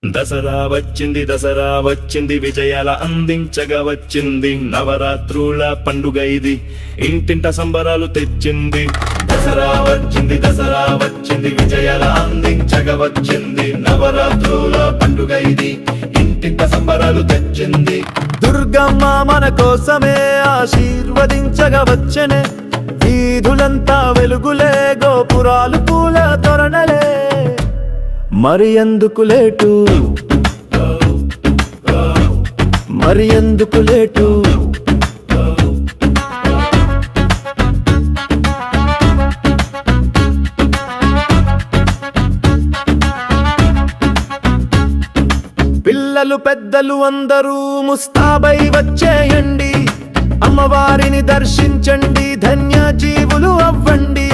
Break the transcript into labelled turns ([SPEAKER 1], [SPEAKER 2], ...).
[SPEAKER 1] దసరా వచ్చింది విజయాల అందించగా వచ్చింది నవరాత్రుల పండుగ ఇది ఇంటింట సంబరాలు తెచ్చింది దసరా వచ్చింది విజయాల అందించగా వచ్చింది నవరాత్రుల పండుగ ఇది ఇంటింట సంబరాలు తెచ్చింది
[SPEAKER 2] దుర్గమ్మ మన కోసమే ఆశీర్వదించగా వచ్చెనే వీధులంతా వెలుగులే గోపురాలు పూల తొరణలే మరి ఎందుకు లేటు పిల్లలు పెద్దలు అందరూ ముస్తాబై వచ్చేయండి అమ్మవారిని దర్శించండి ధన్య జీవులు అవ్వండి